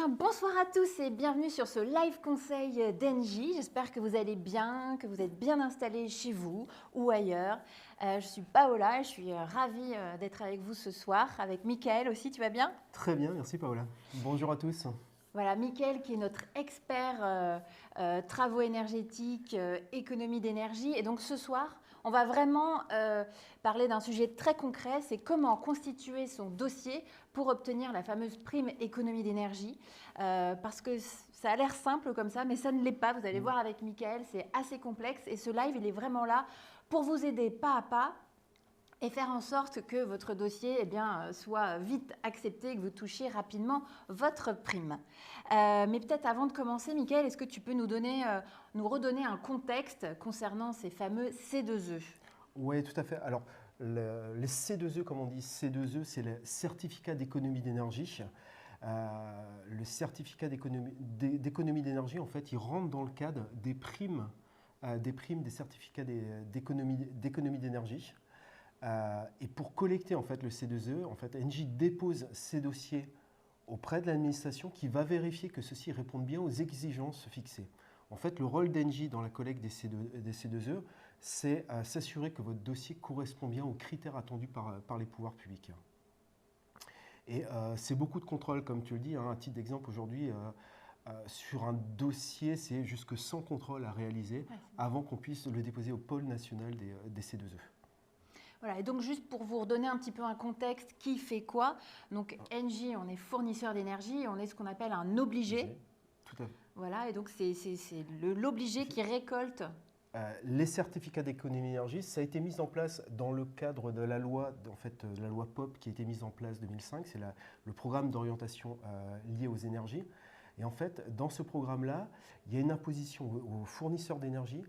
bien, bonsoir à tous et bienvenue sur ce live conseil d'Engie. J'espère que vous allez bien, que vous êtes bien installés chez vous ou ailleurs. Je suis Paola et je suis ravie d'être avec vous ce soir, avec Mickaël aussi, tu vas bien? Très bien, merci Paola. Bonjour à tous. Voilà, Mickaël qui est notre expert travaux énergétiques, économie d'énergie. Et donc ce soir, on va vraiment parler d'un sujet très concret, c'est comment constituer son dossier pour obtenir la fameuse prime économie d'énergie. Parce que ça a l'air simple comme ça, mais ça ne l'est pas. Vous allez voir avec Mickaël, c'est assez complexe. Et ce live, il est vraiment là pour vous aider pas à pas et faire en sorte que votre dossier soit vite accepté et que vous touchiez rapidement votre prime. Mais peut-être avant de commencer, Mickaël, est-ce que tu peux nous redonner un contexte concernant ces fameux C2E? Oui, tout à fait. Alors, les C2E, comme on dit, C2E, c'est le certificat d'économie d'énergie. Le certificat d'économie d'énergie, en fait, il rentre dans le cadre des primes, des certificats d'économie d'énergie. Et pour collecter en fait le C2E, en fait, Engie dépose ces dossiers auprès de l'administration qui va vérifier que ceux-ci répondent bien aux exigences fixées. En fait, le rôle d'Engie dans la collecte des C2E, c'est s'assurer que votre dossier correspond bien aux critères attendus par les pouvoirs publics. Et c'est beaucoup de contrôles, comme tu le dis. À titre d'exemple, aujourd'hui, sur un dossier, c'est jusque 100 contrôles à réaliser avant qu'on puisse le déposer au pôle national des C2E. Voilà, et donc juste pour vous redonner un petit peu un contexte, qui fait quoi? Donc Engie, on est fournisseur d'énergie, on est ce qu'on appelle un obligé. Tout à fait. Voilà, et donc c'est l'obligé qui récolte. Les certificats d'économie d'énergie, ça a été mis en place dans le cadre de la loi, la loi POP qui a été mise en place en 2005. C'est le programme d'orientation lié aux énergies. Et en fait, dans ce programme-là, il y a une imposition aux fournisseurs d'énergie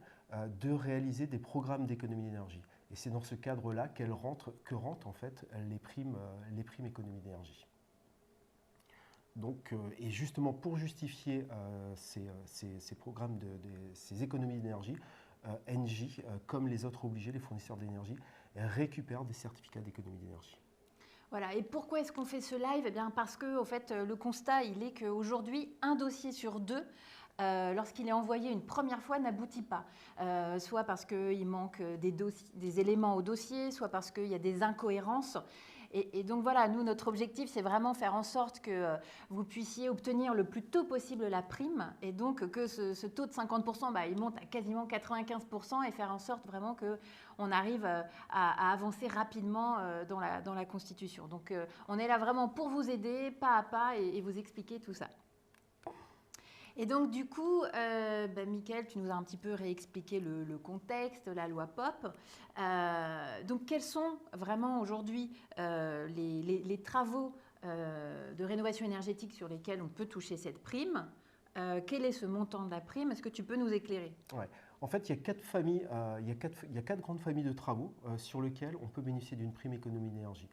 de réaliser des programmes d'économie d'énergie. Et c'est dans ce cadre-là que rentrent en fait les primes économie d'énergie. Donc, et justement, pour justifier ces programmes, ces économies d'énergie, Engie, comme les autres obligés, les fournisseurs d'énergie, récupèrent des certificats d'économie d'énergie. Voilà, et pourquoi est-ce qu'on fait ce live? Eh bien parce que au fait, le constat, il est qu'aujourd'hui, un dossier sur deux, lorsqu'il est envoyé une première fois, n'aboutit pas. Soit parce qu'il manque des éléments au dossier, soit parce qu'il y a des incohérences. Et donc voilà, nous, notre objectif, c'est vraiment faire en sorte que vous puissiez obtenir le plus tôt possible la prime, et donc que ce taux de 50%, il monte à quasiment 95%, et faire en sorte vraiment qu'on arrive à avancer rapidement dans la Constitution. Donc on est là vraiment pour vous aider, pas à pas, et vous expliquer tout ça. Et donc, du coup, Mickaël, tu nous as un petit peu réexpliqué le contexte, la loi POP. Donc, quels sont vraiment aujourd'hui les travaux de rénovation énergétique sur lesquels on peut toucher cette prime? Quel est ce montant de la prime? Est-ce que tu peux nous éclairer? Ouais. En fait, il y a quatre grandes familles de travaux sur lesquels on peut bénéficier d'une prime économie d'énergie.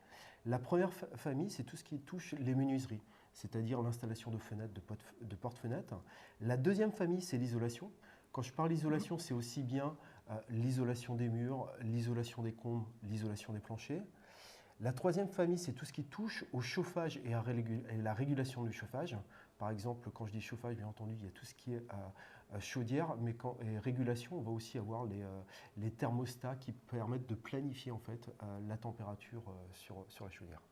La première famille, c'est tout ce qui touche les menuiseries, c'est-à-dire l'installation de fenêtres, de porte-fenêtres. La deuxième famille, c'est l'isolation. Quand je parle d'isolation, c'est aussi bien l'isolation des murs, l'isolation des combles, l'isolation des planchers. La troisième famille, c'est tout ce qui touche au chauffage et à la régulation du chauffage. Par exemple, quand je dis chauffage, bien entendu, il y a tout ce qui est chaudière, mais et régulation, on va aussi avoir les thermostats qui permettent de planifier en fait la température sur la chaudière.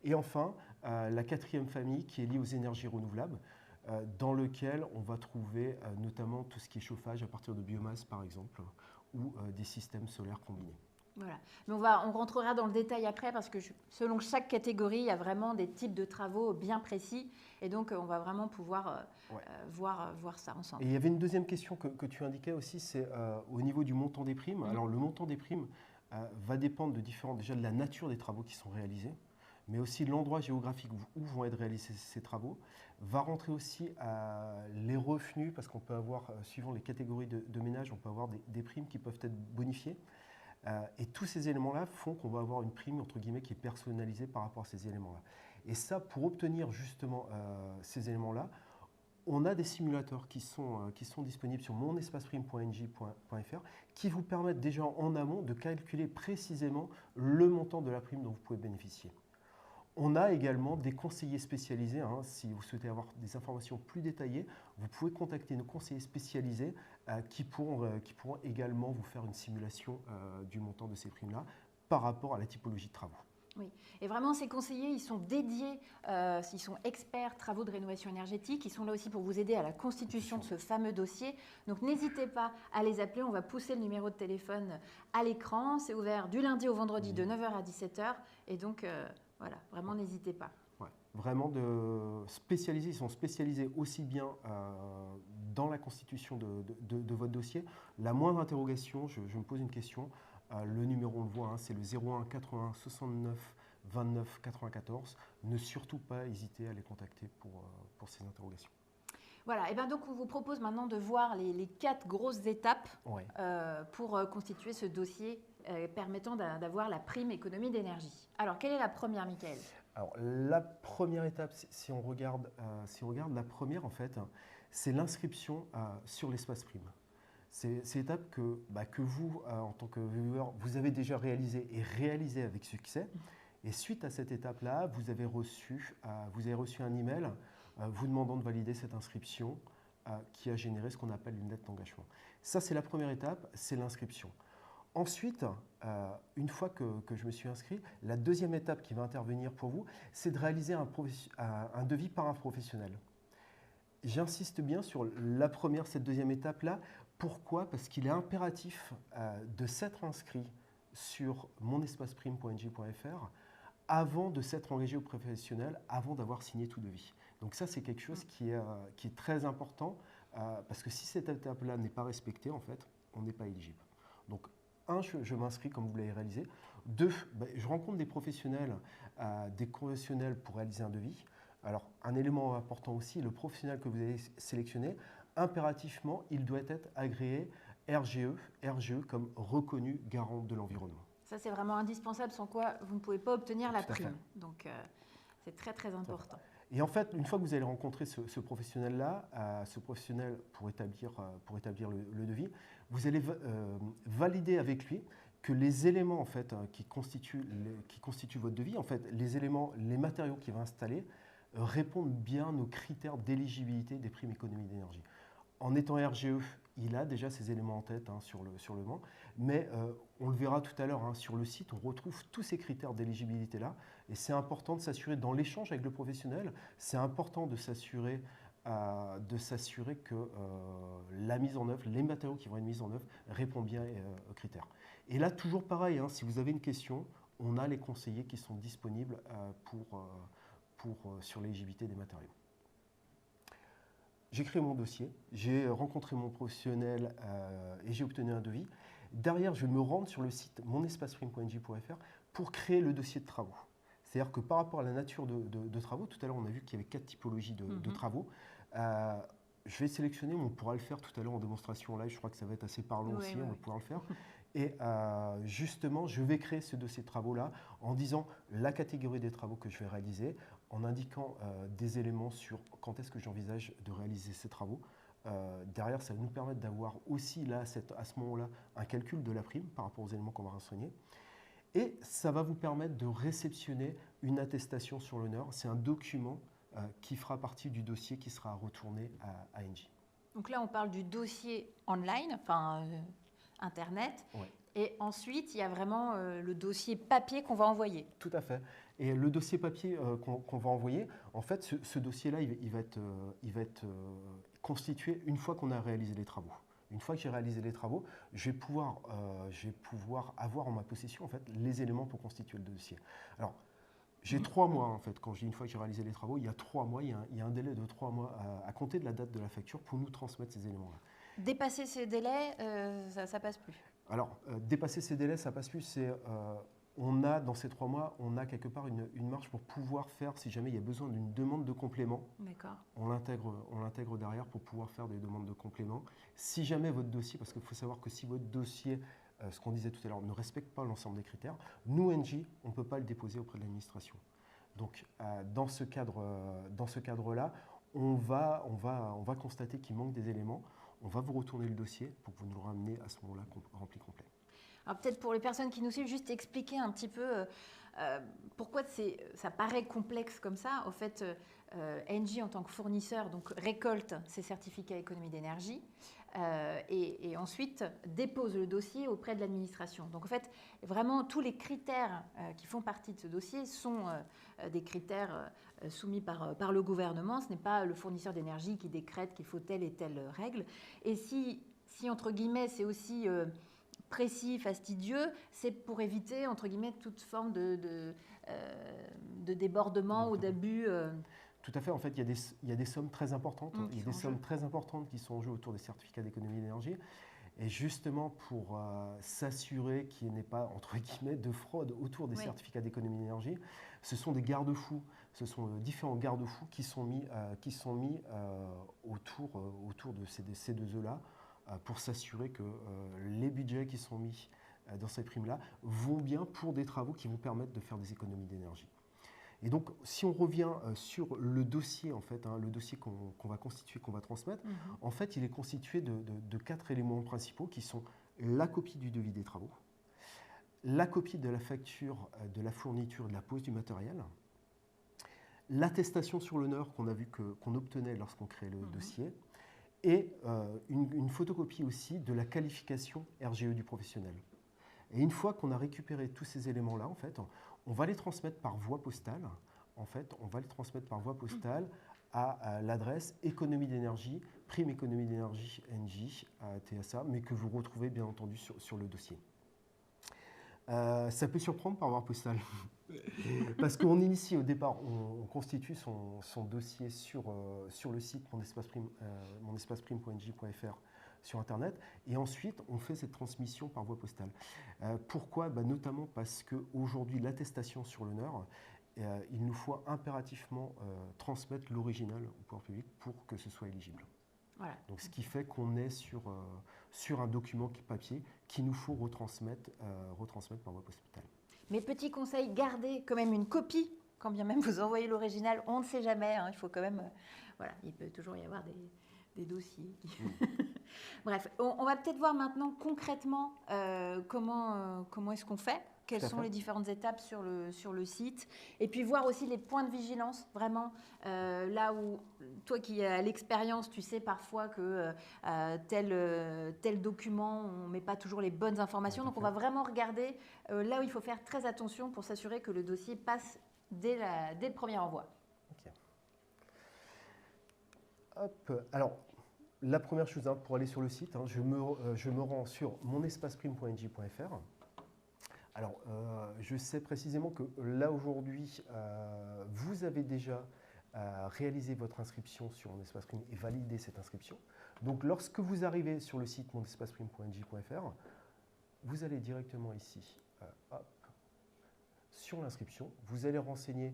Et enfin, la quatrième famille qui est liée aux énergies renouvelables, dans lequel on va trouver notamment tout ce qui est chauffage à partir de biomasse, par exemple, ou des systèmes solaires combinés. Voilà. Mais on rentrera dans le détail après parce que selon chaque catégorie, il y a vraiment des types de travaux bien précis. Et donc, on va vraiment pouvoir voir ça ensemble. Et il y avait une deuxième question que tu indiquais aussi, c'est au niveau du montant des primes. Alors, le montant des primes va dépendre déjà de la nature des travaux qui sont réalisés, mais aussi de l'endroit géographique où vont être réalisés ces travaux. Va rentrer aussi les revenus, parce qu'on peut avoir, suivant les catégories de ménages, on peut avoir des primes qui peuvent être bonifiées. Et tous ces éléments-là font qu'on va avoir une prime, entre guillemets, qui est personnalisée par rapport à ces éléments-là. Et ça, pour obtenir justement ces éléments-là, on a des simulateurs qui sont disponibles sur monespaceprime.engie.fr qui vous permettent déjà en amont de calculer précisément le montant de la prime dont vous pouvez bénéficier. On a également des conseillers spécialisés. Hein. Si vous souhaitez avoir des informations plus détaillées, vous pouvez contacter nos conseillers spécialisés qui pourront également vous faire une simulation du montant de ces primes-là par rapport à la typologie de travaux. Oui, et vraiment ces conseillers, ils sont dédiés, ils sont experts travaux de rénovation énergétique, ils sont là aussi pour vous aider à la constitution de ce fameux dossier. Donc n'hésitez pas à les appeler, on va pousser le numéro de téléphone à l'écran, c'est ouvert du lundi au vendredi de 9h à 17h, et donc voilà, vraiment n'hésitez pas. Ouais, vraiment ils sont spécialisés aussi bien dans la constitution de votre dossier. La moindre interrogation, je me pose une question. Le numéro, on le voit, hein, c'est le 01 81 69 29 94. Ne surtout pas hésiter à les contacter pour ces interrogations. Voilà, et bien donc on vous propose maintenant de voir les 4 grosses étapes pour constituer ce dossier permettant d'avoir la prime économie d'énergie. Alors, quelle est la première, Michael? Alors, la première étape, si on regarde la première, en fait, c'est l'inscription sur l'espace prime. C'est l'étape que vous, en tant que viewer, vous avez déjà réalisé avec succès. Et suite à cette étape-là, vous avez reçu un email vous demandant de valider cette inscription qui a généré ce qu'on appelle une lettre d'engagement. Ça, c'est la première étape, c'est l'inscription. Ensuite, une fois que je me suis inscrit, la deuxième étape qui va intervenir pour vous, c'est de réaliser un devis par un professionnel. J'insiste bien sur cette deuxième étape-là. Pourquoi? Parce qu'il est impératif de s'être inscrit sur monespaceprime.ng.fr avant de s'être engagé au professionnel, avant d'avoir signé tout devis. Donc ça, c'est quelque chose qui est très important parce que si cette étape-là n'est pas respectée, en fait, on n'est pas éligible. Donc, je m'inscris comme vous l'avez réalisé. 2, je rencontre des professionnels pour réaliser un devis. Alors, un élément important aussi, le professionnel que vous avez sélectionné, impérativement, il doit être agréé RGE comme reconnu garant de l'environnement. Ça, c'est vraiment indispensable, sans quoi vous ne pouvez pas obtenir la prime. Donc, c'est très, très important. Et en fait, une fois que vous allez rencontrer ce professionnel-là, pour établir le devis, vous allez valider avec lui que les éléments en fait, qui constituent votre devis, en fait, les matériaux qu'il va installer, répondent bien aux critères d'éligibilité des primes économie d'énergie. En étant RGE, il a déjà ces éléments en tête sur le banc, mais on le verra tout à l'heure sur le site, on retrouve tous ces critères d'éligibilité-là, et c'est important de s'assurer dans l'échange avec le professionnel, c'est important de s'assurer que la mise en œuvre, les matériaux qui vont être mis en œuvre répondent bien aux critères. Et là, toujours pareil, si vous avez une question, on a les conseillers qui sont disponibles sur l'éligibilité des matériaux. J'ai créé mon dossier, j'ai rencontré mon professionnel et j'ai obtenu un devis. Derrière, je vais me rendre sur le site monespaceprime.ng.fr pour créer le dossier de travaux. C'est-à-dire que par rapport à la nature de travaux, tout à l'heure on a vu qu'il y avait 4 typologies de travaux. Je vais sélectionner, on pourra le faire tout à l'heure en démonstration live, je crois que ça va être assez parlant aussi, on va pouvoir le faire. Et justement, je vais créer ce dossier de travaux-là en disant la catégorie des travaux que je vais réaliser, en indiquant des éléments sur quand est-ce que j'envisage de réaliser ces travaux. Derrière, ça va nous permettre d'avoir aussi là, à ce moment-là un calcul de la prime par rapport aux éléments qu'on va renseigner. Et ça va vous permettre de réceptionner une attestation sur l'honneur. C'est un document qui fera partie du dossier qui sera retourné à Engie. Donc là, on parle du dossier online, enfin Internet. Ouais. Et ensuite, il y a vraiment le dossier papier qu'on va envoyer. Tout à fait. Et le dossier papier qu'on va envoyer, en fait, ce dossier-là, il va être constitué une fois qu'on a réalisé les travaux. Une fois que j'ai réalisé les travaux, je vais pouvoir avoir en ma possession en fait, les éléments pour constituer le dossier. Alors, j'ai 3 mois en fait, quand je dis une fois que j'ai réalisé les travaux, il y a 3 mois, il y a un délai de 3 mois à compter de la date de la facture pour nous transmettre ces éléments-là. Dépasser ces délais, ça passe plus. Alors, dépasser ces délais, ça passe plus. Dans ces 3 mois, on a quelque part une marge pour pouvoir faire, si jamais il y a besoin d'une demande de complément, on l'intègre derrière pour pouvoir faire des demandes de complément. Si jamais votre dossier, parce qu'il faut savoir que si votre dossier, ce qu'on disait tout à l'heure, ne respecte pas l'ensemble des critères, nous, Engie, on ne peut pas le déposer auprès de l'administration. Donc, dans ce cadre-là, on va constater qu'il manque des éléments. On va vous retourner le dossier pour que vous nous le rameniez à ce moment-là rempli complet. Alors peut-être pour les personnes qui nous suivent, juste expliquer un petit peu pourquoi ça paraît complexe comme ça? En fait, Engie, en tant que fournisseur, donc, récolte ces certificats économie d'énergie et ensuite dépose le dossier auprès de l'administration. Donc, en fait, vraiment, tous les critères qui font partie de ce dossier sont des critères soumis par le gouvernement. Ce n'est pas le fournisseur d'énergie qui décrète qu'il faut telle et telle règle. Et si entre guillemets, c'est aussi précis, fastidieux, c'est pour éviter, entre guillemets, toute forme de débordement ou d'abus. Tout à fait. En fait, il y a des sommes très importantes. Il y a des sommes très importantes qui sont en jeu autour des certificats d'économie d'énergie. Et justement, pour s'assurer qu'il n'y ait pas, entre guillemets, de fraude autour des certificats d'économie d'énergie, ce sont des garde-fous. Ce sont différents garde-fous qui sont mis autour de ces deux œufs-là pour s'assurer que les budgets qui sont mis dans ces primes-là vont bien pour des travaux qui vont permettre de faire des économies d'énergie. Et donc, si on revient sur le dossier, en fait, le dossier qu'on va constituer, qu'on va transmettre, en fait, il est constitué de 4 éléments principaux qui sont la copie du devis des travaux, la copie de la facture de la fourniture et de la pose du matériel, l'attestation sur l'honneur qu'on a vu qu'on obtenait lorsqu'on créait le dossier, et une photocopie aussi de la qualification RGE du professionnel. Et une fois qu'on a récupéré tous ces éléments-là, en fait, on va les transmettre par voie postale. En fait, on va les transmettre par voie postale à l'adresse économie d'énergie, prime économie d'énergie Engie, TSA, mais que vous retrouvez bien entendu sur le dossier. Ça peut surprendre par voie postale, parce qu'on initie au départ, on constitue son dossier sur le site monespaceprime.engie.fr sur Internet, et ensuite on fait cette transmission par voie postale. Pourquoi? Notamment parce qu'aujourd'hui, l'attestation sur l'honneur, il nous faut impérativement transmettre l'original au pouvoir public pour que ce soit éligible. Voilà. Donc, ce qui fait qu'on est sur un document papier qu'il nous faut retransmettre par voie postale. Mais petit conseil, gardez quand même une copie, quand bien même vous envoyez l'original, on ne sait jamais, il faut quand même, voilà, il peut toujours y avoir des dossiers. Bref, on va peut-être voir maintenant concrètement comment est-ce qu'on fait, quelles sont les différentes étapes sur le site, et puis voir aussi les points de vigilance, vraiment, là où toi qui as l'expérience, tu sais parfois que tel document, on ne met pas toujours les bonnes informations, donc on va vraiment regarder là où il faut faire très attention pour s'assurer que le dossier passe dès le premier envoi. Okay. Hop, alors, la première chose, pour aller sur le site, je me rends sur monespaceprime.engie.fr. Alors, je sais précisément que là, aujourd'hui, vous avez déjà réalisé votre inscription sur Mon Espace Prime et validé cette inscription. Donc, lorsque vous arrivez sur le site monespaceprime.engie.fr, vous allez directement ici, sur l'inscription. Vous allez renseigner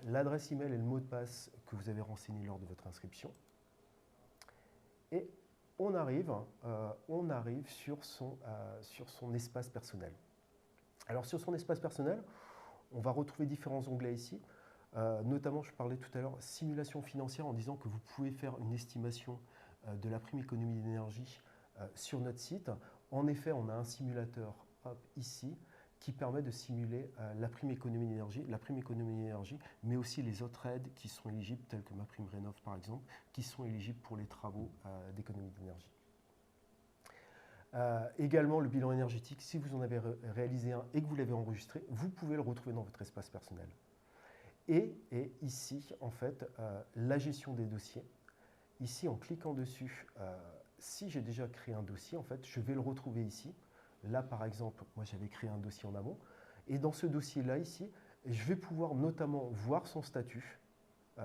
l'adresse email et le mot de passe que vous avez renseigné lors de votre inscription. Et on arrive sur son espace personnel. Alors sur son espace personnel, on va retrouver différents onglets ici. Notamment, je parlais tout à l'heure, simulation financière, en disant que vous pouvez faire une estimation de la prime économie d'énergie sur notre site. En effet, on a un simulateur ici qui permet de simuler la prime économie d'énergie, mais aussi les autres aides qui sont éligibles, telles que ma prime Rénov par exemple, qui sont éligibles pour les travaux d'économie d'énergie. Également, le bilan énergétique, si vous en avez réalisé un et que vous l'avez enregistré, vous pouvez le retrouver dans votre espace personnel. Et ici, en fait, la gestion des dossiers. Ici, en cliquant dessus, si j'ai déjà créé un dossier, en fait, je vais le retrouver ici. Là, par exemple, moi, j'avais créé un dossier en amont. Et dans ce dossier-là, ici, je vais pouvoir notamment voir son statut,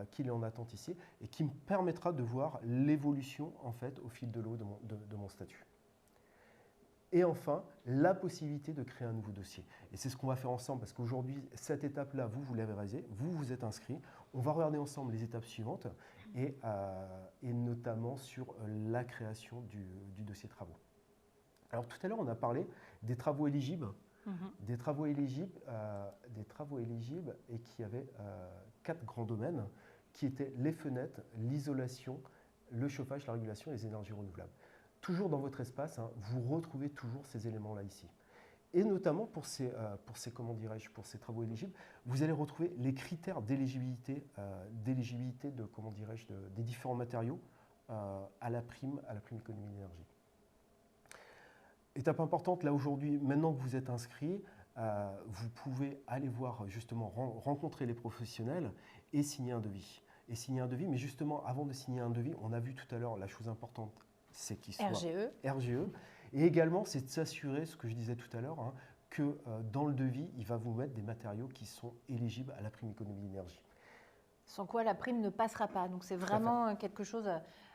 qu'il est en attente ici, et qui me permettra de voir l'évolution, en fait, au fil de l'eau de mon statut. Et enfin, la possibilité de créer un nouveau dossier. Et c'est ce qu'on va faire ensemble, parce qu'aujourd'hui, cette étape-là, vous l'avez réalisée, vous êtes inscrit. On va regarder ensemble les étapes suivantes, et notamment sur la création du dossier travaux. Alors tout à l'heure, on a parlé des travaux éligibles, des travaux éligibles et qui avaient 4 grands domaines, qui étaient les fenêtres, l'isolation, le chauffage, la régulation et les énergies renouvelables. Toujours dans votre espace, vous retrouvez toujours ces éléments-là ici. Et notamment comment dirais-je, pour ces travaux éligibles, vous allez retrouver les critères d'éligibilité de, comment dirais-je, des différents matériaux à la prime économie d'énergie. Étape importante, là aujourd'hui, maintenant que vous êtes inscrit, vous pouvez aller voir justement, rencontrer les professionnels et signer un devis. Mais justement, avant de signer un devis, on a vu tout à l'heure, la chose importante, c'est qu'il soit RGE. Et également, c'est de s'assurer, ce que je disais tout à l'heure, hein, que dans le devis, il va vous mettre des matériaux qui sont éligibles à la prime économie d'énergie. Sans quoi la prime ne passera pas. Donc c'est vraiment quelque chose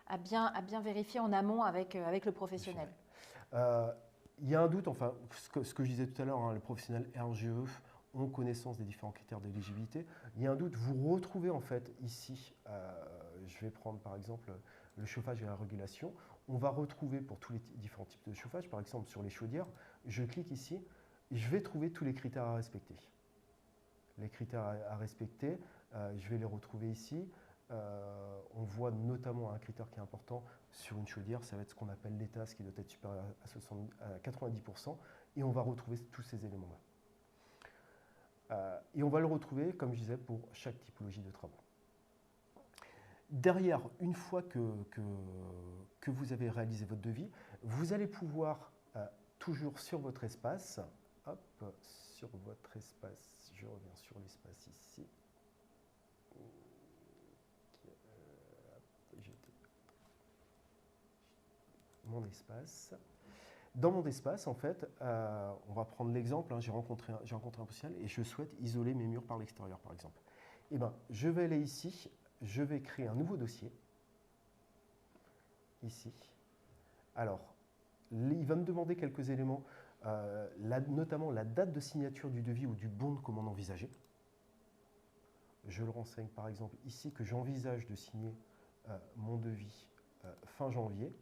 à bien vérifier en amont avec le professionnel. Il y a un doute, enfin, ce que je disais tout à l'heure, hein, les professionnels RGE ont connaissance des différents critères d'éligibilité. Il y a un doute, vous retrouvez en fait ici, je vais prendre par exemple le chauffage et la régulation. On va retrouver pour tous les différents types de chauffage, par exemple sur les chaudières, je clique ici, je vais trouver tous les critères à respecter. Les critères à respecter, je vais les retrouver ici. On voit notamment un critère qui est important sur une chaudière, ça va être ce qu'on appelle l'état, ce qui doit être supérieur à 90%, et on va retrouver tous ces éléments-là. Et on va le retrouver, comme je disais, pour chaque typologie de travaux. Derrière, une fois que vous avez réalisé votre devis, vous allez pouvoir, toujours sur votre espace, je reviens sur l'espace ici, mon espace. Dans mon espace, en fait, on va prendre l'exemple, hein, j'ai rencontré un professionnel et je souhaite isoler mes murs par l'extérieur, par exemple. Eh bien, je vais aller ici, je vais créer un nouveau dossier, ici. Alors, il va me demander quelques éléments, notamment la date de signature du devis ou du bon de commande envisagé. Je le renseigne, par exemple, ici, que j'envisage de signer mon devis fin janvier,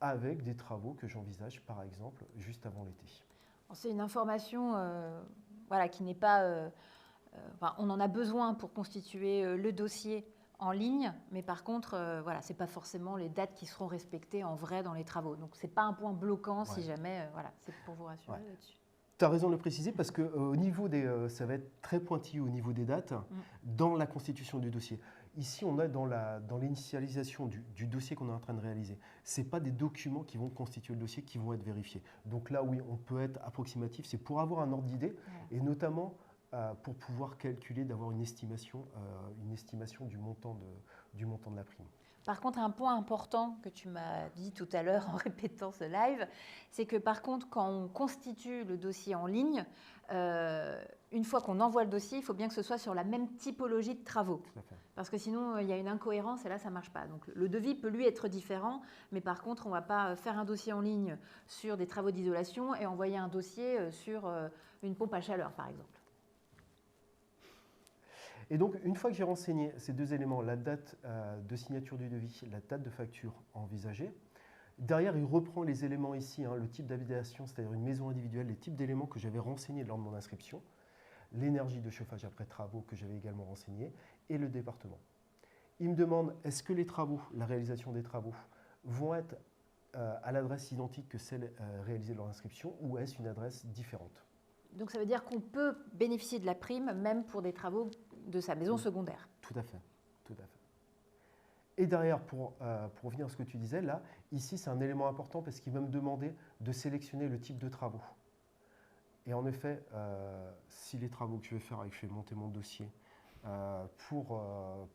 avec des travaux que j'envisage, par exemple, juste avant l'été. C'est une information voilà, qui n'est pas... enfin, on en a besoin pour constituer le dossier en ligne, mais par contre, voilà, ce n'est pas forcément les dates qui seront respectées en vrai dans les travaux. Donc, ce n'est pas un point bloquant si jamais... voilà, c'est pour vous rassurer là-dessus. Tu as raison de le préciser parce que au niveau ça va être très pointilleux au niveau des dates dans la constitution du dossier. Ici, on est dans l'initialisation du dossier qu'on est en train de réaliser. Ce n'est pas des documents qui vont constituer le dossier qui vont être vérifiés. Donc là, oui, on peut être approximatif. C'est pour avoir un ordre d'idée et notamment pour pouvoir calculer, d'avoir une estimation du montant de la prime. Par contre, un point important que tu m'as dit tout à l'heure en répétant ce live, c'est que par contre, quand on constitue le dossier en ligne, une fois qu'on envoie le dossier, il faut bien que ce soit sur la même typologie de travaux. Tout à fait. Parce que sinon, il y a une incohérence et là, ça ne marche pas. Donc, le devis peut lui être différent, mais par contre, on ne va pas faire un dossier en ligne sur des travaux d'isolation et envoyer un dossier sur une pompe à chaleur, par exemple. Et donc, une fois que j'ai renseigné ces deux éléments, la date de signature du devis, la date de facture envisagée, derrière, il reprend les éléments ici, hein, le type d'habitation, c'est-à-dire une maison individuelle, les types d'éléments que j'avais renseignés lors de mon inscription, l'énergie de chauffage après travaux que j'avais également renseigné, et le département. Il me demande, est-ce que les travaux, la réalisation des travaux, vont être à l'adresse identique que celle réalisée lors de l'inscription, ou est-ce une adresse différente? Donc, ça veut dire qu'on peut bénéficier de la prime, même pour des travaux de sa maison secondaire. Tout à fait, tout à fait. Et derrière, pour revenir à ce que tu disais, là, ici, c'est un élément important parce qu'il va me demander de sélectionner le type de travaux. Et en effet, si les travaux que je vais faire et que je vais monter mon dossier pour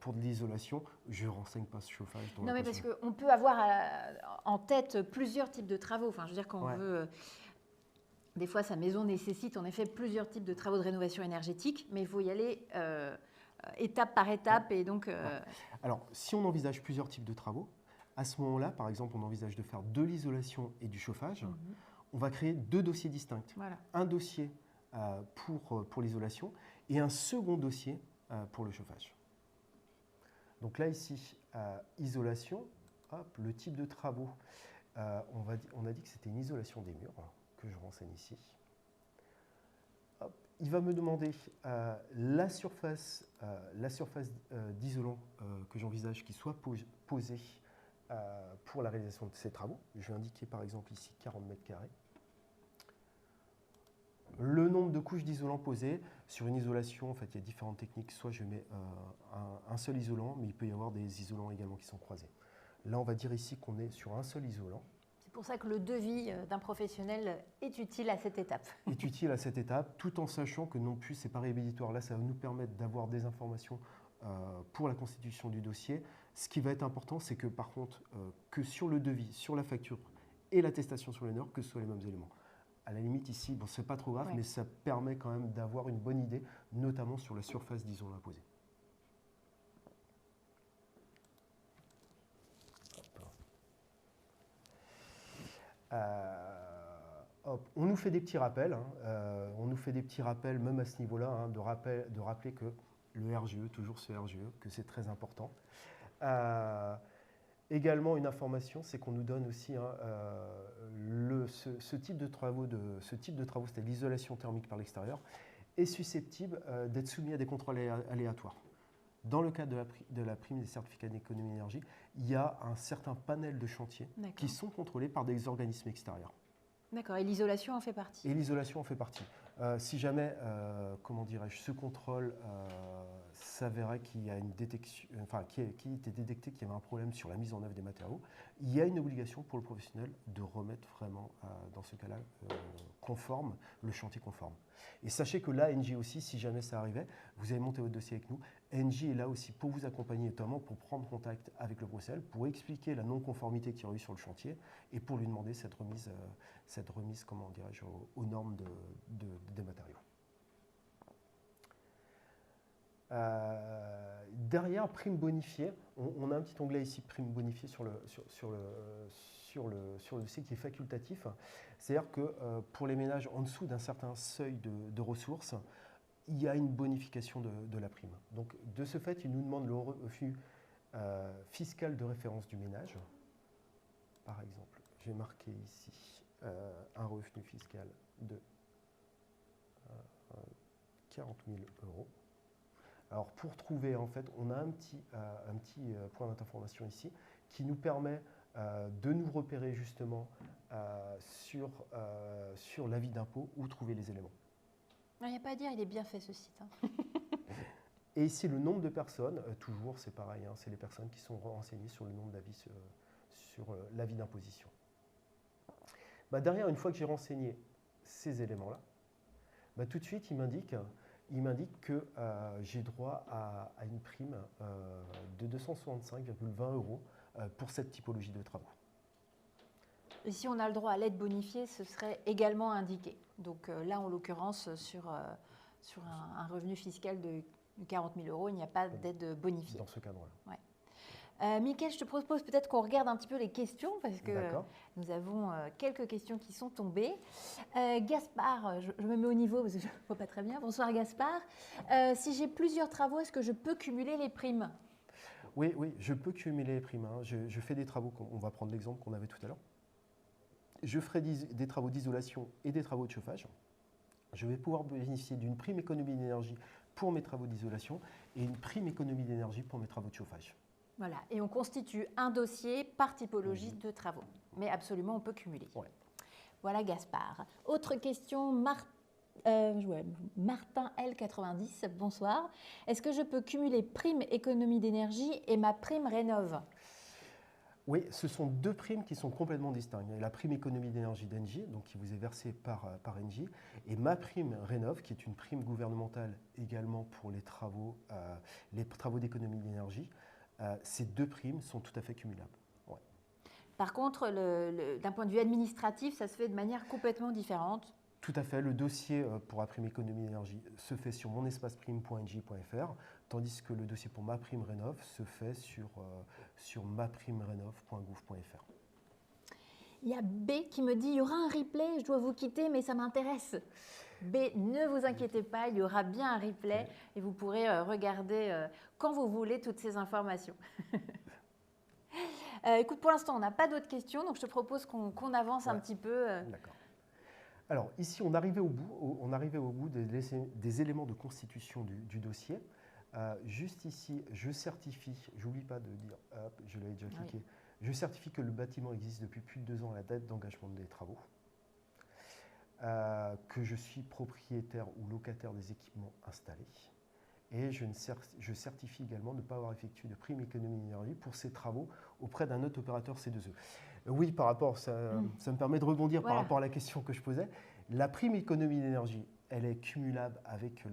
de l'isolation, je ne renseigne pas ce chauffage. Non, mais parce qu'on peut avoir en tête plusieurs types de travaux. Enfin, je veux dire, quand on veut... Des fois, sa maison nécessite en effet plusieurs types de travaux de rénovation énergétique, mais il faut y aller étape par étape. Et donc, Alors, si on envisage plusieurs types de travaux, à ce moment-là, par exemple, on envisage de faire de l'isolation et du chauffage, on va créer deux dossiers distincts. Voilà. Un dossier pour l'isolation et un second dossier pour le chauffage. Donc là, ici, isolation, hop, le type de travaux, on a dit que c'était une isolation des murs, que je renseigne ici. Hop, il va me demander la surface d'isolant que j'envisage qui soit posée pour la réalisation de ces travaux. Je vais indiquer par exemple ici 40 mètres carrés. nombre de couches d'isolant posées. Sur une isolation, en fait, il y a différentes techniques. Soit je mets un seul isolant, mais il peut y avoir des isolants également qui sont croisés. Là, on va dire ici qu'on est sur un seul isolant. C'est pour ça que le devis d'un professionnel est utile à cette étape. Est utile à cette étape, tout en sachant que non plus c'est pas rédhibitoire. Là, ça va nous permettre d'avoir des informations pour la constitution du dossier. Ce qui va être important, c'est que par contre, que sur le devis, sur la facture et l'attestation sur l'honneur, que ce soit les mêmes éléments. À la limite, ici, bon, c'est pas trop grave, mais ça permet quand même d'avoir une bonne idée, notamment sur la surface d'isolant imposée. On nous fait des petits rappels, on nous fait des petits rappels même à ce niveau-là, de rappeler que le RGE, toujours ce RGE, que c'est très important. Également une information, c'est qu'on nous donne aussi ce type de travaux, c'est l'isolation thermique par l'extérieur, est susceptible d'être soumis à des contrôles aléatoires. Dans le cadre de la prime des certificats d'économie d'énergie, il y a un certain panel de chantiers qui sont contrôlés par des organismes extérieurs. D'accord, et l'isolation en fait partie. Et l'isolation en fait partie. Si jamais, ce contrôle s'avérait qu'il y a une détection, qu'il était détecté qu'il y avait un problème sur la mise en œuvre des matériaux, il y a une obligation pour le professionnel de remettre vraiment, dans ce cas-là, conforme, le chantier conforme. Et sachez que là, Engie aussi, si jamais ça arrivait, vous avez monté votre dossier avec nous, Engie est là aussi pour vous accompagner, notamment pour prendre contact avec le Bruxelles, pour expliquer la non-conformité qu'il y a eu sur le chantier et pour lui demander cette remise comment dirais-je, aux normes des matériaux. Derrière prime bonifiée, on a un petit onglet ici, prime bonifiée sur le dossier qui est facultatif. C'est-à-dire que pour les ménages en dessous d'un certain seuil de ressources, il y a une bonification de la prime. Donc de ce fait, il nous demande le revenu fiscal de référence du ménage. Par exemple, j'ai marqué ici un revenu fiscal de 40 000 €. Alors pour trouver, en fait, on a un petit point d'information ici qui nous permet de nous repérer justement sur l'avis d'impôt où trouver les éléments. Il n'y a pas à dire, il est bien fait ce site. Et ici, le nombre de personnes, toujours c'est pareil, c'est les personnes qui sont renseignées sur le nombre d'avis sur l'avis d'imposition. Derrière, une fois que j'ai renseigné ces éléments-là, tout de suite, il m'indique que j'ai droit à une prime de 265,20 € pour cette typologie de travaux. Et si on a le droit à l'aide bonifiée, ce serait également indiqué. Donc là, en l'occurrence, sur un revenu fiscal de 40 000 €, il n'y a pas d'aide bonifiée. Dans ce cadre-là. Ouais. Mickaël, je te propose peut-être qu'on regarde un petit peu les questions parce que nous avons quelques questions qui sont tombées. Gaspard, je me mets au niveau parce que je ne vois pas très bien. Bonsoir Gaspard. Si j'ai plusieurs travaux, est-ce que je peux cumuler les primes ? Oui, je peux cumuler les primes. Je fais des travaux, on va prendre l'exemple qu'on avait tout à l'heure. Je ferai des travaux d'isolation et des travaux de chauffage. Je vais pouvoir bénéficier d'une prime économie d'énergie pour mes travaux d'isolation et une prime économie d'énergie pour mes travaux de chauffage. Voilà, et on constitue un dossier par typologie de travaux. Mais absolument, on peut cumuler. Ouais. Voilà Gaspard. Autre question, Martin L90, bonsoir. Est-ce que je peux cumuler prime économie d'énergie et ma prime rénov'? Oui, ce sont deux primes qui sont complètement distinctes. La prime économie d'énergie d'Engie, donc qui vous est versée par Engie, et ma prime Rénov', qui est une prime gouvernementale également pour les travaux d'économie d'énergie. Ces deux primes sont tout à fait cumulables. Ouais. Par contre, d'un point de vue administratif, ça se fait de manière complètement différente. Tout à fait. Le dossier pour la prime économie d'énergie se fait sur monespaceprime.engie.fr, tandis que le dossier pour ma prime Rénov' se fait sur maprimerénov.gouv.fr. Il y a B qui me dit « Il y aura un replay, je dois vous quitter, mais ça m'intéresse ». B, ne vous inquiétez pas, il y aura bien un replay et vous pourrez regarder quand vous voulez toutes ces informations. Écoute, pour l'instant, on n'a pas d'autres questions, donc je te propose qu'on avance un petit peu. D'accord. Alors, ici, on arrivait au bout des éléments de constitution du dossier. Juste ici, je certifie, j'oublie pas de dire, hop, je l'avais déjà cliqué, je certifie que le bâtiment existe depuis plus de 2 ans à la date d'engagement des travaux. que je suis propriétaire ou locataire des équipements installés. Et je certifie également ne pas avoir effectué de prime économie d'énergie pour ces travaux auprès d'un autre opérateur C2E. Oui, ça me permet de rebondir par rapport à la question que je posais. La prime économie d'énergie, elle est cumulable avec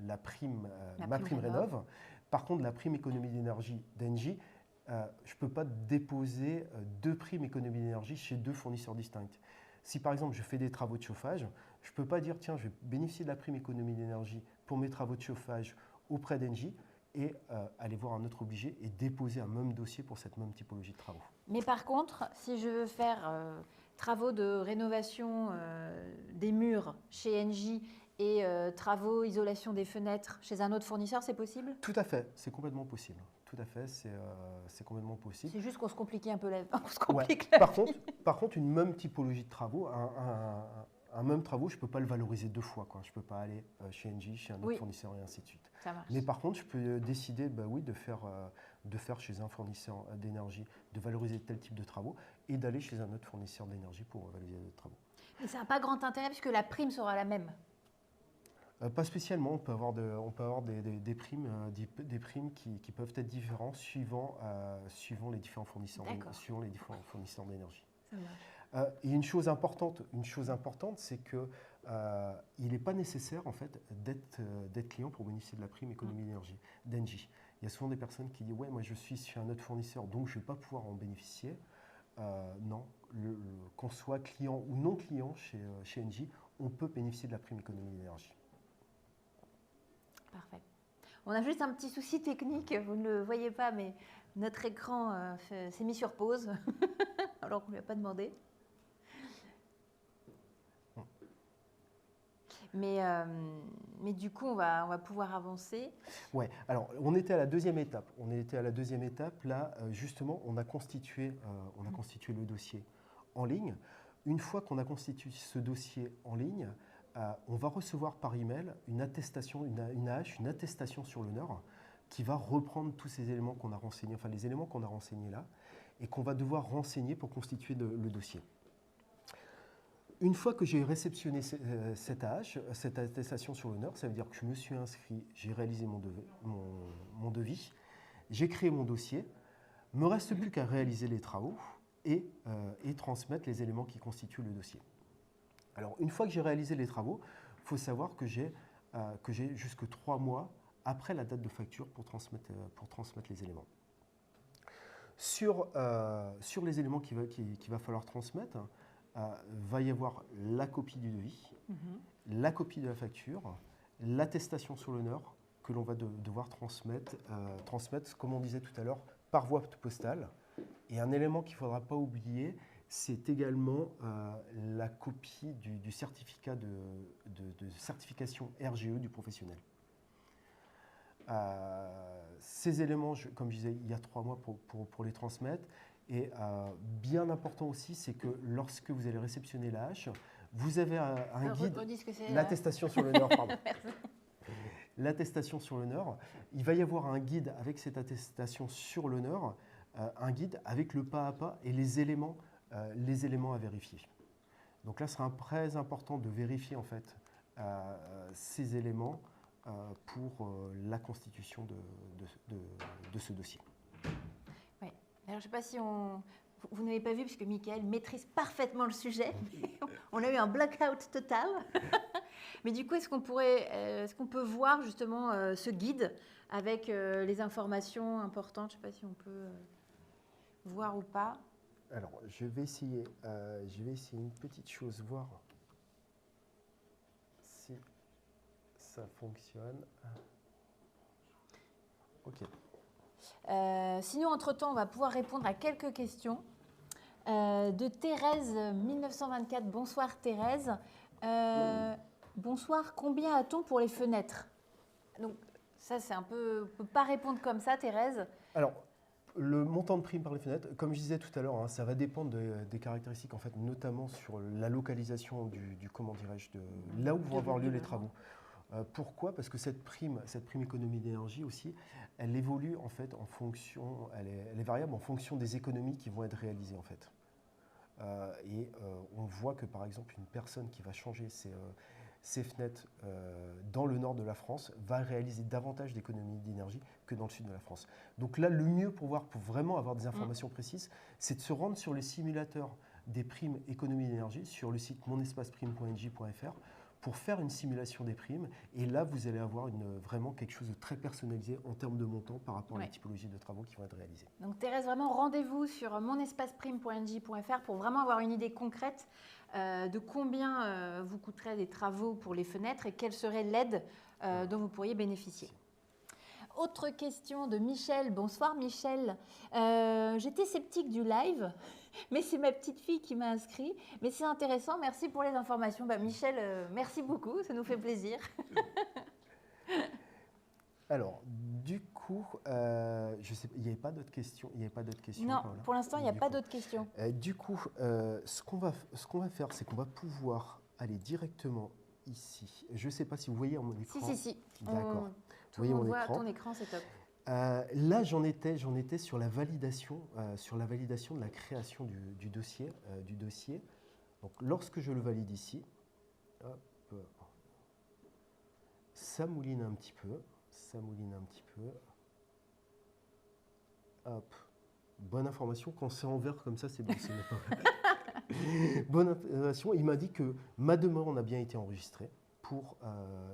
la prime, ma prime rénov'. Par contre, la prime économie d'énergie d'Engie, je ne peux pas déposer deux primes économie d'énergie chez deux fournisseurs distincts. Si par exemple je fais des travaux de chauffage, je ne peux pas dire tiens, je vais bénéficier de la prime économie d'énergie pour mes travaux de chauffage auprès d'Engie et aller voir un autre obligé et déposer un même dossier pour cette même typologie de travaux. Mais par contre, si je veux faire travaux de rénovation des murs chez Engie et travaux isolation des fenêtres chez un autre fournisseur, c'est possible? Tout à fait, c'est complètement possible. Tout à fait, c'est complètement possible. C'est juste qu'on se complique un peu la, Par contre, une même typologie de travaux, un même travaux, je ne peux pas le valoriser deux fois. Je ne peux pas aller chez Engie, chez un autre fournisseur et ainsi de suite. Ça marche. Mais par contre, je peux décider de faire chez un fournisseur d'énergie, de valoriser tel type de travaux et d'aller chez un autre fournisseur d'énergie pour valoriser d'autres travaux. Mais ça n'a pas grand intérêt puisque la prime sera la même. Pas spécialement, on peut avoir des primes qui peuvent être différentes suivant les différents fournisseurs d'énergie. Et une chose importante, c'est que il n'est pas nécessaire en fait d'être client pour bénéficier de la prime économie d'énergie d'Engie. Il y a souvent des personnes qui disent ouais, moi je suis chez un autre fournisseur donc je ne vais pas pouvoir en bénéficier. Non, qu'on soit client ou non client chez Engie, on peut bénéficier de la prime économie d'énergie. Parfait. On a juste un petit souci technique, vous ne le voyez pas, mais notre écran s'est mis sur pause, alors qu'on ne lui a pas demandé. Mais du coup, on va pouvoir avancer. Ouais. Alors, on était à la deuxième étape. Là, justement, on a constitué le dossier en ligne. Une fois qu'on a constitué ce dossier en ligne, on va recevoir par email une attestation, une attestation sur l'honneur qui va reprendre tous ces éléments qu'on a renseignés, enfin les éléments qu'on a renseignés là, et qu'on va devoir renseigner pour constituer le dossier. Une fois que j'ai réceptionné cette attestation sur l'honneur, ça veut dire que je me suis inscrit, j'ai réalisé mon devis, j'ai créé mon dossier, il ne me reste plus qu'à réaliser les travaux et transmettre les éléments qui constituent le dossier. Alors, une fois que j'ai réalisé les travaux, il faut savoir que j'ai jusque 3 mois après la date de facture pour transmettre les éléments. Sur les éléments qu'il va falloir transmettre, va y avoir la copie du devis, la copie de la facture, l'attestation sur l'honneur que l'on va devoir transmettre, comme on disait tout à l'heure, par voie postale. Et un élément qu'il ne faudra pas oublier, c'est également la copie du certificat de certification RGE du professionnel. Ces éléments, comme je disais, il y a 3 mois pour les transmettre. Et bien important aussi, c'est que lorsque vous allez réceptionner la hache, vous avez un guide, l'attestation sur l'honneur, pardon. L'attestation sur l'honneur, il va y avoir un guide avec cette attestation sur l'honneur, un guide avec le pas à pas et les éléments à vérifier. Donc là, ce sera très important de vérifier en fait ces éléments pour la constitution de ce dossier. Oui. Alors, je ne sais pas si vous n'avez pas vu, puisque Michael maîtrise parfaitement le sujet. On a eu un blackout total. Mais du coup, est-ce qu'on peut voir justement ce guide avec les informations importantes? Je ne sais pas si on peut voir ou pas. Alors, je vais essayer une petite chose, voir si ça fonctionne. Ok. Sinon, entre-temps, on va pouvoir répondre à quelques questions. De Thérèse 1924. Bonsoir Thérèse. Bonsoir, combien a-t-on pour les fenêtres? Donc, ça, c'est un peu... On ne peut pas répondre comme ça, Thérèse. Alors, le montant de prime par les fenêtres, comme je disais tout à l'heure, hein, ça va dépendre des caractéristiques, en fait, notamment sur la localisation comment dirais-je, de là où vont avoir lieu les travaux. Pourquoi? Parce que cette prime économie d'énergie aussi, elle évolue en fait en fonction, elle est variable en fonction des économies qui vont être réalisées en fait. On voit que par exemple une personne qui va changer ses fenêtres dans le nord de la France va réaliser davantage d'économies d'énergie que dans le sud de la France. Donc là, le mieux pour vraiment avoir des informations précises, c'est de se rendre sur les simulateurs des primes économie d'énergie sur le site monespaceprime.engie.fr pour faire une simulation des primes. Et là, vous allez avoir vraiment quelque chose de très personnalisé en termes de montant par rapport à la typologie de travaux qui vont être réalisés. Donc Thérèse, vraiment rendez-vous sur monespaceprime.engie.fr pour vraiment avoir une idée concrète de combien vous coûteraient des travaux pour les fenêtres et quelle serait l'aide dont vous pourriez bénéficier. Autre question de Michel. Bonsoir Michel. J'étais sceptique du live, mais c'est ma petite fille qui m'a inscrit. Mais c'est intéressant, merci pour les informations. Michel, merci beaucoup, ça nous fait plaisir. Alors, du coup, je sais, il n'y avait pas d'autres questions. Non, pour l'instant, il n'y a pas d'autres questions. Du coup, ce qu'on va faire, c'est qu'on va pouvoir aller directement ici. Je ne sais pas si vous voyez mon écran. Si. D'accord. Tout le monde voit ton écran, c'est top. Là, j'en étais sur la validation de la création du dossier. Donc, lorsque je le valide ici, hop, ça mouline un petit peu. Hop. Bonne information. Quand c'est en vert comme ça, c'est bon. Bonne information. Il m'a dit que ma demande a bien été enregistrée pour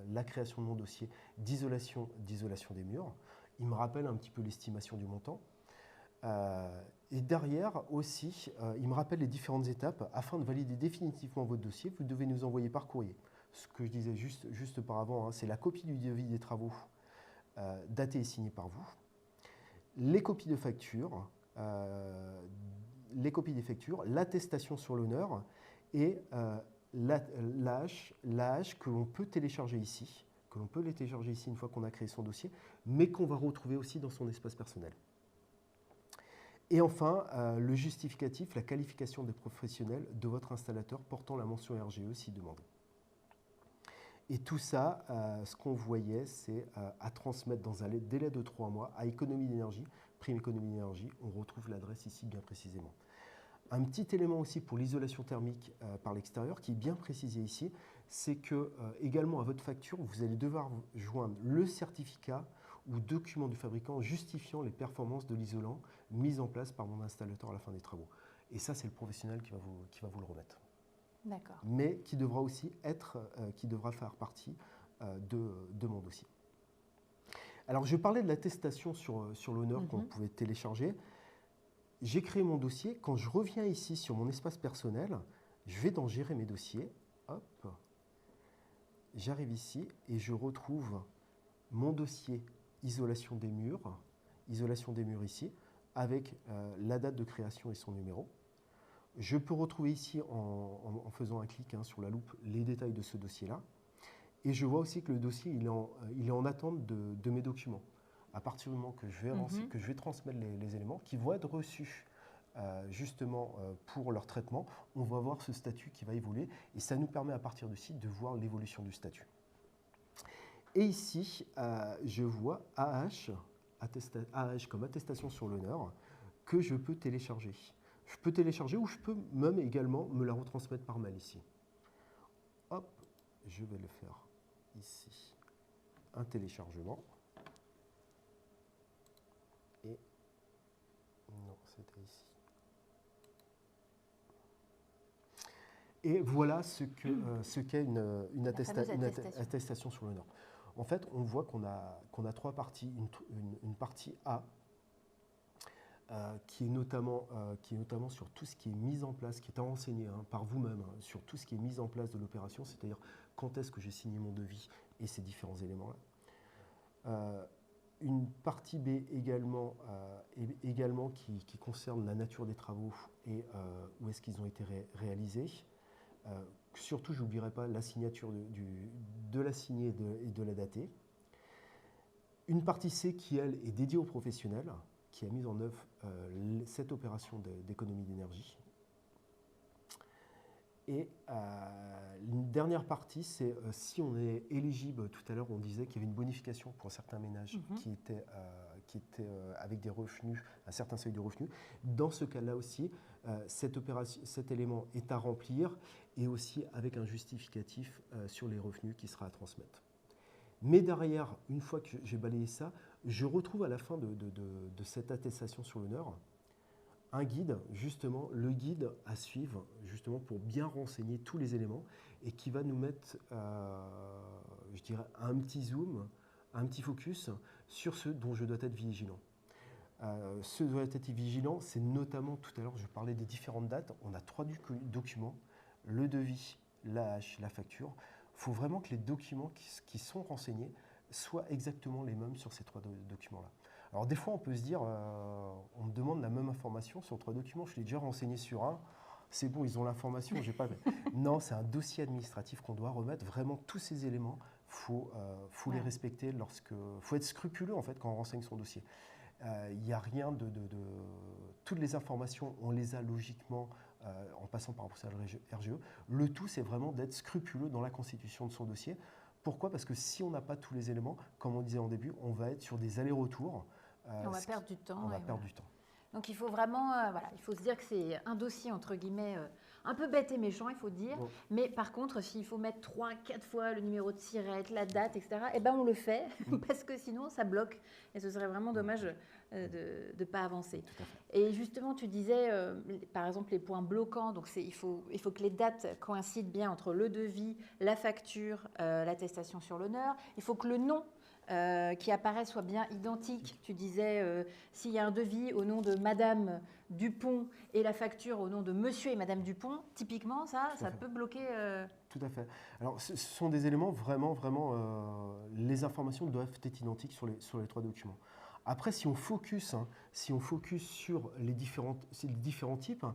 la création de mon dossier d'isolation des murs. Il me rappelle un petit peu l'estimation du montant. Et derrière aussi, il me rappelle les différentes étapes. Afin de valider définitivement votre dossier, vous devez nous envoyer par courrier. Ce que je disais juste auparavant, hein, c'est la copie du devis des travaux daté et signé par vous, les copies de factures, l'attestation sur l'honneur et l'AH que l'on peut télécharger ici, une fois qu'on a créé son dossier, mais qu'on va retrouver aussi dans son espace personnel. Et enfin, le justificatif, la qualification des professionnels de votre installateur portant la mention RGE si demandé. Et tout ça, ce qu'on voyait, c'est à transmettre dans un délai de 3 mois à Économie d'énergie, Prime Économie d'énergie. On retrouve l'adresse ici bien précisément. Un petit élément aussi pour l'isolation thermique par l'extérieur qui est bien précisé ici, c'est que également à votre facture, vous allez devoir joindre le certificat ou document du fabricant justifiant les performances de l'isolant mis en place par mon installateur à la fin des travaux. Et ça, c'est le professionnel qui va vous le remettre. D'accord. Mais qui devra aussi qui devra faire partie de mon dossier. Alors, je parlais de l'attestation sur l'honneur qu'on pouvait télécharger. J'ai créé mon dossier. Quand je reviens ici sur mon espace personnel, je vais dans Gérer mes dossiers. Hop. J'arrive ici et je retrouve mon dossier isolation des murs ici, avec la date de création et son numéro. Je peux retrouver ici, en faisant un clic sur la loupe, les détails de ce dossier-là. Et je vois aussi que le dossier, il est en attente de mes documents. À partir du moment que je vais avancer, que je vais transmettre les éléments qui vont être reçus justement pour leur traitement, on va voir ce statut qui va évoluer. Et ça nous permet à partir d'ici de voir l'évolution du statut. Et ici, je vois AH comme attestation sur l'honneur que je peux télécharger. Je peux télécharger ou je peux même également me la retransmettre par mail ici. Hop, je vais le faire ici. Un téléchargement. Et non, c'était ici. Et voilà ce qu'est une attestation sur l'honneur. En fait, on voit qu'on a 3 parties. Une partie A, qui est notamment sur tout ce qui est mis en place, qui est renseigné par vous-même, sur tout ce qui est mis en place de l'opération, c'est-à-dire quand est-ce que j'ai signé mon devis et ces différents éléments-là. Une partie B également qui concerne la nature des travaux et où est-ce qu'ils ont été réalisés. Surtout, je n'oublierai pas la signature de la signée et de la datée. Une partie C qui, elle, est dédiée aux professionnels, qui a mis en œuvre cette opération d'économie d'énergie. Et une dernière partie, c'est si on est éligible, tout à l'heure on disait qu'il y avait une bonification pour certains ménages avec des revenus, un certain seuil de revenus. Dans ce cas-là aussi, cet élément est à remplir et aussi avec un justificatif sur les revenus qui sera à transmettre. Mais derrière, une fois que j'ai balayé ça, je retrouve à la fin de cette attestation sur l'honneur un guide, justement, le guide à suivre, justement, pour bien renseigner tous les éléments et qui va nous mettre, je dirais, un petit zoom, un petit focus sur ce dont je dois être vigilant. Ce doit être vigilant, c'est notamment, tout à l'heure, je parlais des différentes dates. On a 3 documents, le devis, l'AH, la facture. Il faut vraiment que les documents qui sont renseignés soient exactement les mêmes sur ces 3 documents-là. Alors des fois, on peut se dire, on me demande la même information sur 3 documents, je l'ai déjà renseigné sur un, c'est bon, ils ont l'information, j'ai pas... Non, c'est un dossier administratif qu'on doit remettre, vraiment tous ces éléments, faut les respecter, faut être scrupuleux en fait quand on renseigne son dossier. Il n'y a rien toutes les informations, on les a logiquement en passant par un procédure RGE. Le tout, c'est vraiment d'être scrupuleux dans la constitution de son dossier. Pourquoi? Parce que si on n'a pas tous les éléments, comme on disait en début, on va être sur des allers-retours. On va perdre du temps. On va perdre du temps. Donc il faut vraiment, il faut se dire que c'est un dossier entre guillemets un peu bête et méchant, il faut dire. Bon. Mais par contre, s'il faut mettre 3, 4 fois le numéro de SIRET, la date, etc., eh ben on le fait parce que sinon ça bloque et ce serait vraiment dommage de ne pas avancer. Et justement, tu disais, par exemple, les points bloquants. Donc il faut que les dates coïncident bien entre le devis, la facture, l'attestation sur l'honneur. Il faut que le nom qui apparaît soit bien identique. Tu disais, s'il y a un devis au nom de Madame Dupont et la facture au nom de Monsieur et Madame Dupont, typiquement, ça peut bloquer. Tout à fait. Alors, ce sont des éléments vraiment, les informations doivent être identiques sur les 3 documents. Après, si on focus sur les différents types,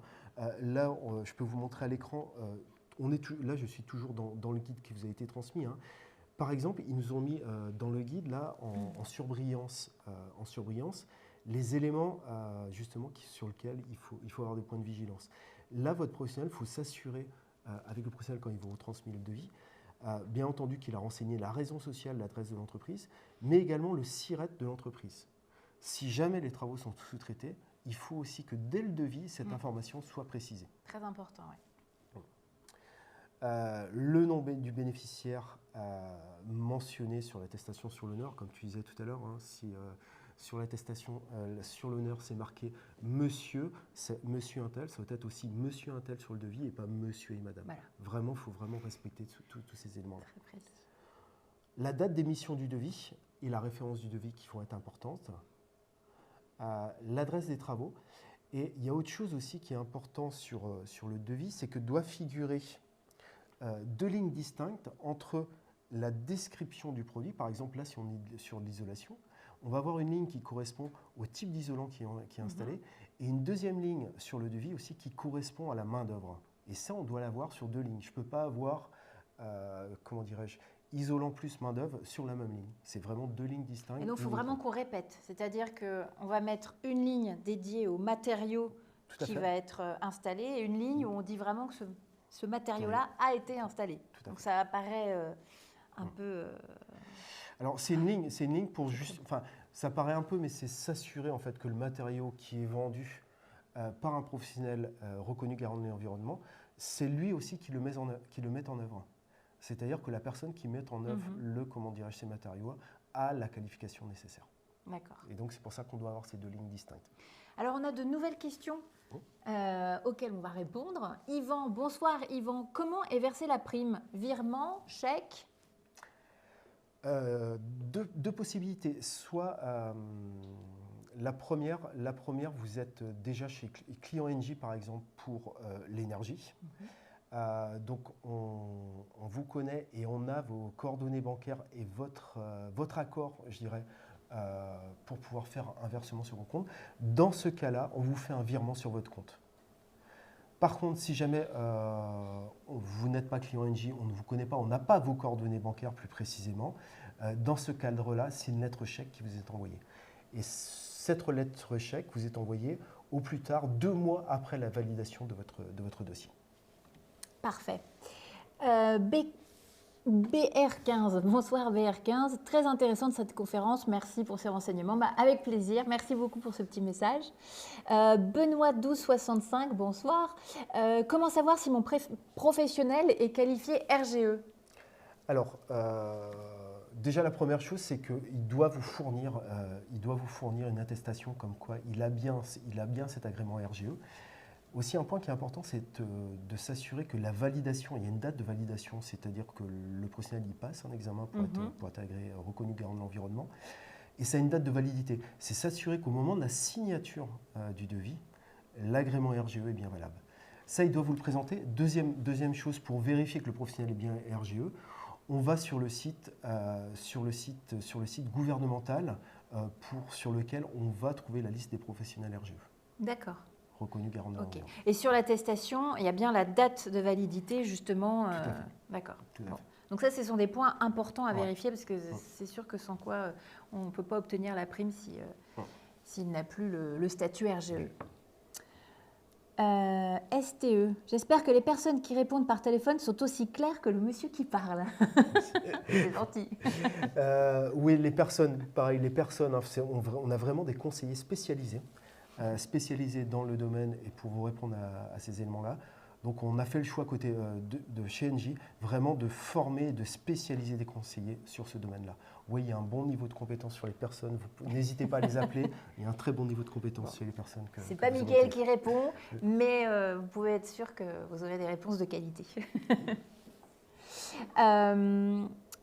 là, je peux vous montrer à l'écran, là, je suis toujours dans le guide qui vous a été transmis. Par exemple, ils nous ont mis dans le guide, là, en surbrillance, les éléments justement sur lesquels il faut avoir des points de vigilance. Là, votre professionnel, il faut s'assurer, avec le professionnel quand il vous retransmet le devis, bien entendu qu'il a renseigné la raison sociale, l'adresse de l'entreprise, mais également le SIRET de l'entreprise. Si jamais les travaux sont sous-traités, il faut aussi que dès le devis, cette information soit précisée. Très important, oui. Le nom du bénéficiaire mentionné sur l'attestation sur l'honneur, comme tu disais tout à l'heure, si sur l'attestation sur l'honneur c'est marqué monsieur, c'est monsieur Intel, ça doit être aussi monsieur Intel sur le devis et pas monsieur et madame. Voilà. Vraiment, il faut vraiment respecter tous ces éléments-là. Très précis. La date d'émission du devis et la référence du devis qui vont être importantes. L'adresse des travaux. Et il y a autre chose aussi qui est important sur le devis, c'est que doit figurer 2 lignes distinctes entre la description du produit. Par exemple, là, si on est sur l'isolation, on va avoir une ligne qui correspond au type d'isolant qui est installé et une deuxième ligne sur le devis aussi qui correspond à la main-d'œuvre. Et ça, on doit l'avoir sur 2 lignes. Je ne peux pas avoir, comment dirais-je, isolant plus main-d'œuvre sur la même ligne. C'est vraiment 2 lignes distinctes. Et donc, il faut vraiment qu'on répète. C'est-à-dire qu'on va mettre une ligne dédiée au matériau qui va être installé et une ligne où on dit vraiment que ce matériau-là a été installé. Donc, ça apparaît un peu... Alors, c'est une ligne pour juste... Enfin, ça paraît un peu, mais c'est s'assurer en fait que le matériau qui est vendu par un professionnel reconnu garant de l'environnement, c'est lui aussi qui le met en œuvre. C'est-à-dire que la personne qui met en œuvre ces matériaux a la qualification nécessaire. D'accord. Et donc, c'est pour ça qu'on doit avoir ces 2 lignes distinctes. Alors, on a de nouvelles questions auxquelles on va répondre. Yvan, bonsoir Yvan. Comment est versée la prime? Virement, chèque? 2 possibilités. Soit la première, vous êtes déjà chez Client Engie, par exemple, pour l'énergie. Donc, on vous connaît et on a vos coordonnées bancaires et votre accord, je dirais, pour pouvoir faire un versement sur vos comptes. Dans ce cas-là, on vous fait un virement sur votre compte. Par contre, si jamais vous n'êtes pas client Engie, on ne vous connaît pas, on n'a pas vos coordonnées bancaires plus précisément, dans ce cadre-là, c'est une lettre chèque qui vous est envoyée. Et cette lettre chèque vous est envoyée au plus tard 2 mois après la validation de votre dossier. Parfait. BR15, bonsoir BR15, très intéressante cette conférence, merci pour ces renseignements, avec plaisir, merci beaucoup pour ce petit message. Benoît 1265, bonsoir, comment savoir si mon professionnel est qualifié RGE? Alors, déjà la première chose, c'est qu'il doit vous fournir une attestation comme quoi il a bien cet agrément RGE. Aussi, un point qui est important, c'est de s'assurer que la validation, il y a une date de validation, c'est-à-dire que le professionnel y passe un examen pour être agréé, reconnu garant de l'environnement, et ça a une date de validité. C'est s'assurer qu'au moment de la signature du devis, l'agrément RGE est bien valable. Ça, il doit vous le présenter. Deuxième chose, pour vérifier que le professionnel est bien RGE, on va sur le site gouvernemental sur lequel on va trouver la liste des professionnels RGE. D'accord. Reconnu garant de l'environnement. Et sur l'attestation, il y a bien la date de validité, justement. D'accord. Bon. Donc ça, ce sont des points importants à vérifier, parce que c'est sûr que sans quoi, on ne peut pas obtenir la prime s'il n'a plus le statut RGE. STE, j'espère que les personnes qui répondent par téléphone sont aussi claires que le monsieur qui parle. C'est gentil. Oui, les personnes, pareil, on a vraiment des conseillers spécialisés dans le domaine et pour vous répondre à ces éléments-là. Donc on a fait le choix côté de chez Engie, vraiment de former, de spécialiser des conseillers sur ce domaine-là. Oui, il y a un bon niveau de compétence sur les personnes, n'hésitez pas à les appeler, il y a un très bon niveau de compétence sur les personnes. C'est pas Mickaël qui répond, mais vous pouvez être sûr que vous aurez des réponses de qualité.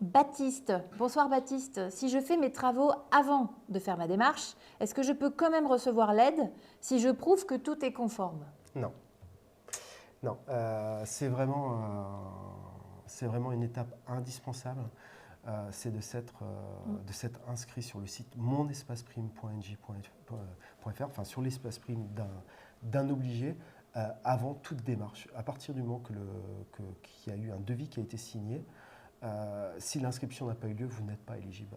Baptiste, bonsoir Baptiste. Si je fais mes travaux avant de faire ma démarche, est-ce que je peux quand même recevoir l'aide si je prouve que tout est conforme? Non. Non, c'est vraiment une étape indispensable. C'est de s'être inscrit sur le site monespaceprime.ng.fr, enfin sur l'espace prime d'un obligé avant toute démarche. À partir du moment qu'il y a eu un devis qui a été signé, si l'inscription n'a pas eu lieu, vous n'êtes pas éligible.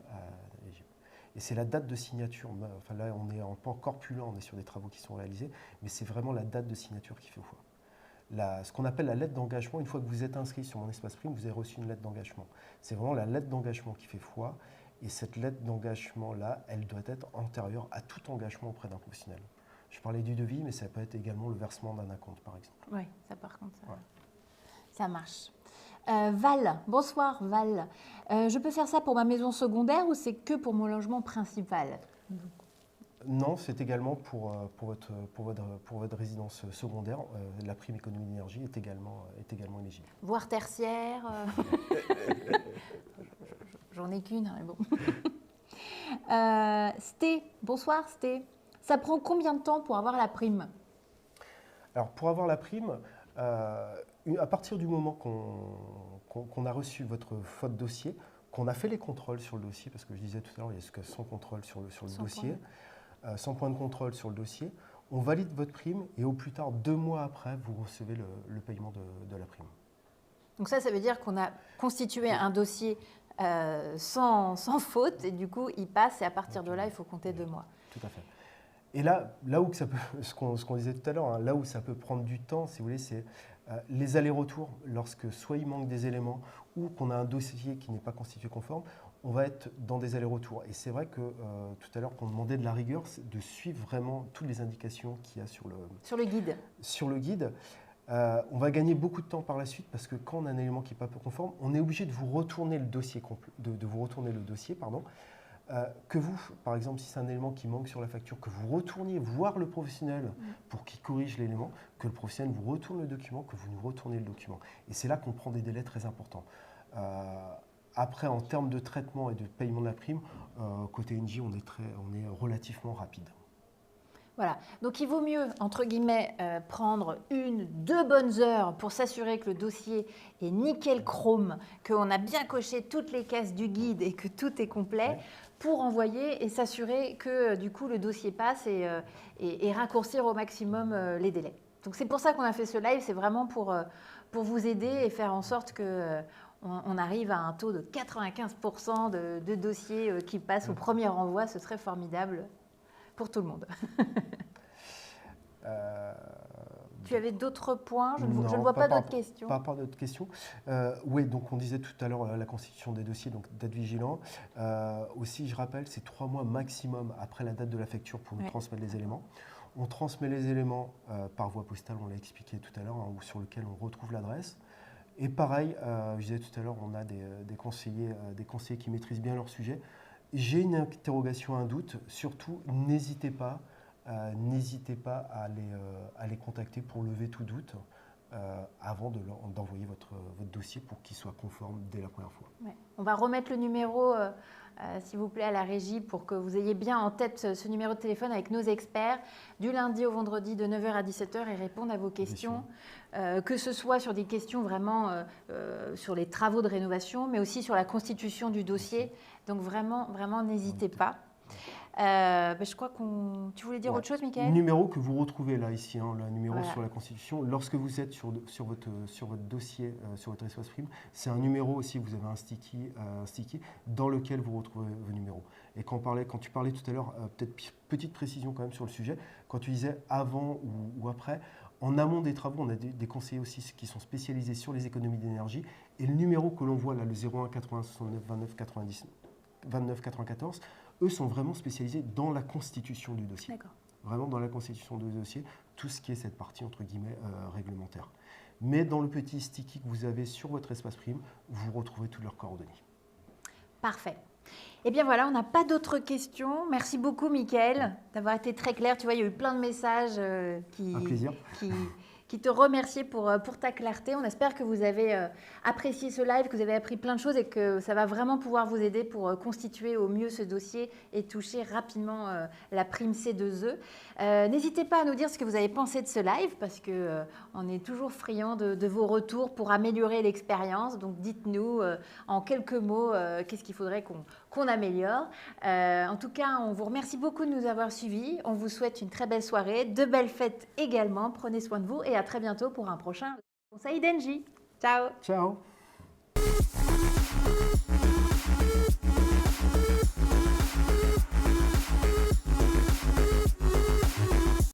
Et c'est la date de signature. Enfin, là, on est encore plus loin, on est sur des travaux qui sont réalisés, mais c'est vraiment la date de signature qui fait foi. Ce qu'on appelle la lettre d'engagement, une fois que vous êtes inscrit sur mon espace prime, vous avez reçu une lettre d'engagement. C'est vraiment la lettre d'engagement qui fait foi. Et cette lettre d'engagement-là, elle doit être antérieure à tout engagement auprès d'un professionnel. Je parlais du devis, mais ça peut être également le versement d'un acompte, par exemple. Oui, ça par contre, ça marche. Val, bonsoir Val. Je peux faire ça pour ma maison secondaire ou c'est que pour mon logement principal? Non, c'est également pour votre résidence secondaire. La prime économie d'énergie est également éligible. Voire tertiaire. J'en ai qu'une, mais bon. Sté, bonsoir Sté. Ça prend combien de temps pour avoir la prime? Alors pour avoir la prime, à partir du moment qu'on a reçu votre dossier, qu'on a fait les contrôles sur le dossier, parce que je disais tout à l'heure, il y a jusqu'à 100 contrôles sur le dossier, 100 points de contrôle sur le dossier, on valide votre prime et au plus tard 2 mois après, vous recevez le paiement de la prime. Donc ça veut dire qu'on a constitué un dossier sans faute et du coup il passe et à partir de là il faut compter 2 mois. Tout à fait. Et là où ça peut, ce qu'on disait tout à l'heure, hein, là où ça peut prendre du temps, si vous voulez, c'est les allers-retours, lorsque soit il manque des éléments ou qu'on a un dossier qui n'est pas constitué conforme, on va être dans des allers-retours. Et c'est vrai que tout à l'heure qu'on demandait de la rigueur, c'est de suivre vraiment toutes les indications qu'il y a sur le guide. Sur le guide. On va gagner beaucoup de temps par la suite parce que quand on a un élément qui n'est pas conforme, on est obligé de vous retourner le dossier, que vous, par exemple, si c'est un élément qui manque sur la facture, que vous retourniez voir le professionnel pour qu'il corrige l'élément, que le professionnel vous retourne le document, que vous nous retournez le document. Et c'est là qu'on prend des délais très importants. Après, en termes de traitement et de paiement de la prime, côté Engie, on est relativement rapide. Voilà, donc il vaut mieux, entre guillemets, prendre 1-2 bonnes heures pour s'assurer que le dossier est nickel chrome, qu'on a bien coché toutes les cases du guide et que tout est complet, pour envoyer et s'assurer que du coup le dossier passe et raccourcir au maximum les délais. Donc c'est pour ça qu'on a fait ce live, c'est vraiment pour vous aider et faire en sorte qu'on arrive à un taux de 95% de dossiers qui passent au premier envoi, ce serait formidable pour tout le monde. Tu avais d'autres points? Je ne Non, vois pas d'autres questions. Par rapport à d'autres questions. Oui, donc on disait tout à l'heure la constitution des dossiers, donc d'être vigilant. Aussi, je rappelle, c'est 3 mois maximum après la date de la facture pour nous transmettre les éléments. On transmet les éléments par voie postale, on l'a expliqué tout à l'heure, hein, sur lequel on retrouve l'adresse. Et pareil, je disais tout à l'heure, on a des conseillers qui maîtrisent bien leur sujet. J'ai une interrogation, un doute, surtout n'hésitez pas à les contacter pour lever tout doute avant d'envoyer votre dossier pour qu'il soit conforme dès la première fois. Ouais. On va remettre le numéro, s'il vous plaît, à la régie pour que vous ayez bien en tête ce numéro de téléphone avec nos experts du lundi au vendredi de 9h à 17h et répondre à vos questions, que ce soit sur des questions vraiment sur les travaux de rénovation, mais aussi sur la constitution du dossier. Donc vraiment, vraiment, n'hésitez pas. Je crois tu voulais dire autre chose, Michael? Le numéro que vous retrouvez là, ici, hein, le numéro sur la Constitution, lorsque vous êtes sur votre dossier, sur votre espace prime, c'est un numéro aussi, vous avez un sticky dans lequel vous retrouvez vos numéros. Et quand tu parlais tout à l'heure, peut-être petite précision quand même sur le sujet, quand tu disais avant ou après, en amont des travaux, on a des conseillers aussi qui sont spécialisés sur les économies d'énergie. Et le numéro que l'on voit là, le 01 80 69 29 94, eux sont vraiment spécialisés dans la constitution du dossier. Vraiment dans la constitution du dossier, tout ce qui est cette partie entre guillemets réglementaire. Mais dans le petit sticky que vous avez sur votre espace prime, vous retrouvez toutes leurs coordonnées. Parfait. Eh bien voilà, on n'a pas d'autres questions. Merci beaucoup, Michael, d'avoir été très clair. Tu vois, il y a eu plein de messages Un plaisir. qui te remercier pour ta clarté. On espère que vous avez apprécié ce live, que vous avez appris plein de choses et que ça va vraiment pouvoir vous aider pour constituer au mieux ce dossier et toucher rapidement la prime C2E. N'hésitez pas à nous dire ce que vous avez pensé de ce live parce qu'on est toujours friand de vos retours pour améliorer l'expérience. Donc dites-nous en quelques mots qu'est-ce qu'il faudrait qu'on améliore. En tout cas, on vous remercie beaucoup de nous avoir suivis. On vous souhaite une très belle soirée, de belles fêtes également. Prenez soin de vous et à très bientôt pour un prochain conseil d'Engie. Ciao. Ciao.